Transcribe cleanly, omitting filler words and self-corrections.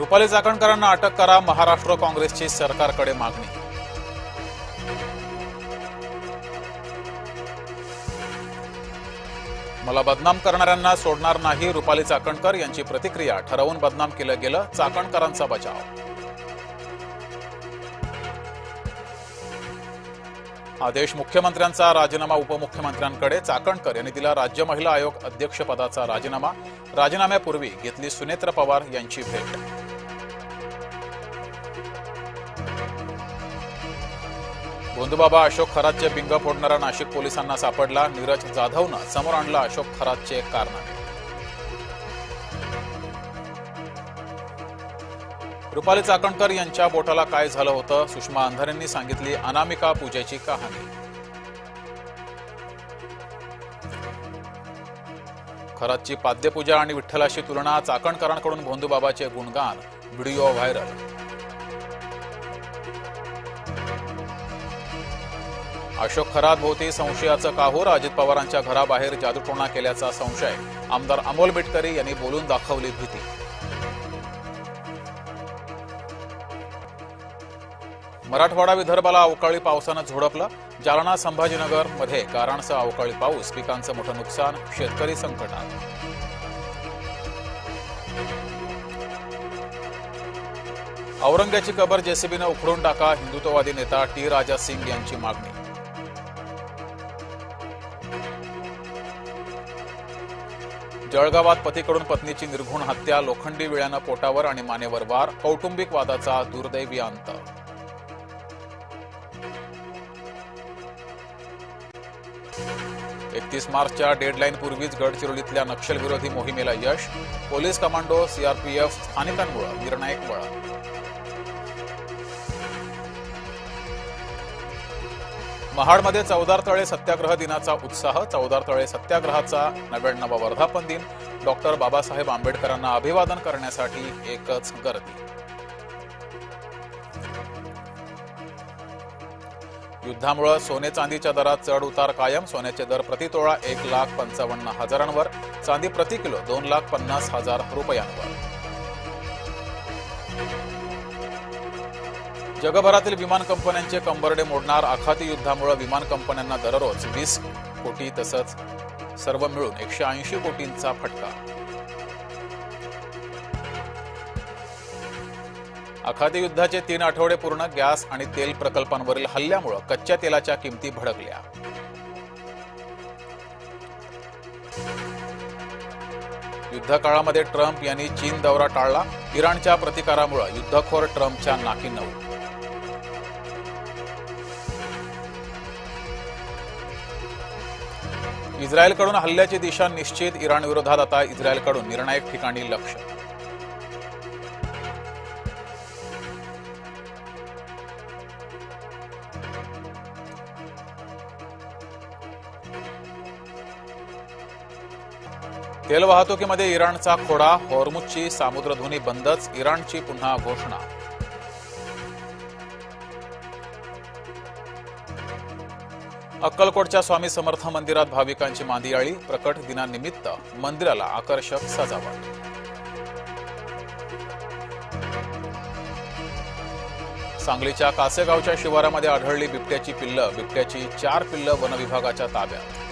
रुपाली चाकणकरांना अटक करा, महाराष्ट्र काँग्रेसची सरकारकडे मागणी। मला बदनाम करणाऱ्यांना सोडणार नाही, रुपाली चाकणकर यांची प्रतिक्रिया। ठरवून बदनाम केलं गेलं, चाकणकरांचा बचाव। आदेश मुख्यमंत्र्यांचा राजीनामा उपमुख्यमंत्र्यांकडे, चाकणकर यांनी दिला राज्य महिला आयोग अध्यक्षपदाचा राजीनामा। राजीनाम्यापूर्वी घेतली सुनेत्र पवार यांची भेट। गोंदूबाबा अशोक खरातचे बिंग फोडणारा नाशिक पोलिसांना सापडला। नीरज जाधवनं समोर आणला अशोक खरातचे कारनामे। रुपाली चाकणकर यांच्या बोटाला काय झालं होतं, सुषमा अंधारेंनी सांगितली अनामिका पूजेची कहाणी। खरातची पाद्यपूजा आणि विठ्ठलाशी तुलना, चाकणकरांकडून गोंदूबाबाचे गुणगान, व्हिडिओ व्हायरल। अशोक खरात भोवती संशयाचं काहूर, अजित पवारांच्या घराबाहेर जादूटोणा केल्याचा संशय। आमदार अमोल बिटकरी यांनी बोलून दाखवली भीती। मराठवाडा विदर्भाला अवकाळी पावसानं झोडपलं। जालना संभाजीनगर मध्ये गारांसह अवकाळी पाऊस, पिकांचं मोठं नुकसान, शेतकरी संकटात। औरंग्याची कबर जेसीबीनं उखडून टाका, हिंदुत्ववादी नेता टी राजा सिंग यांची मागणी। जळगावात पतीकडून पत्नीची निर्घृण हत्या, लोखंडी विळ्यानं पोटावर आणि मानेवर वार, कौटुंबिक वादाचा दुर्दैवी अंत। 31 मार्चच्या डेडलाईन पूर्वीच गडचिरोलीतल्या नक्षलविरोधी मोहिमेला यश, पोलीस कमांडो, सीआरपीएफ, स्थानिकांमुळे निर्णायक वळण। महाडमध्ये चौदार तळे सत्याग्रह दिनाचा उत्साह, चौदार तळे सत्याग्रहाचा 99वा वर्धापन दिन, डॉक्टर बाबासाहेब आंबेडकरांना अभिवादन करण्यासाठी एकच गर्दी। युद्धामुळे सोने चांदीच्या दरात चढ उतार कायम, सोन्याचे दर प्रतितोळा 1,55,000 चांदी प्रति किलो 2,50,000 रुपयांवर। जगभरातील विमान कंपन्यांचे कंबरडे मोडणार, आखाती युद्धामुळे विमान कंपन्यांना दररोज 20 कोटी तसंच सर्व मिळून 180 कोटींचा फटका। आखाती युद्धाचे 3 आठवडे पूर्ण, गॅस आणि तेल प्रकल्पांवरील हल्ल्यामुळे कच्च्या तेलाच्या किमती भडकल्या। युद्धकाळामध्ये ट्रम्प यांनी चीन दौरा टाळला, इराणच्या प्रतिकारामुळे युद्धखोर ट्रम्पच्या नाकी नऊ। इस्रायलकडून हल्ल्याची दिशा निश्चित, इराणविरोधात आता इस्रायलकडून निर्णायक ठिकाणी लक्ष। तेल वाहतुकीमध्ये इराणचा खोडा, हॉर्मुझची सामुद्रधुनी बंदच, इराणची पुन्हा घोषणा। अक्कलकोटच्या स्वामी समर्थ मंदिरात भाविकांची मांदियाळी, प्रकट दिनानिमित्त मंदिराला आकर्षक सजावट। सांगलीच्या कासेगावच्या शिवारामध्ये आढळली बिबट्याची पिल्लं, बिबट्याची 4 पिल्लं वनविभागाच्या ताब्यात।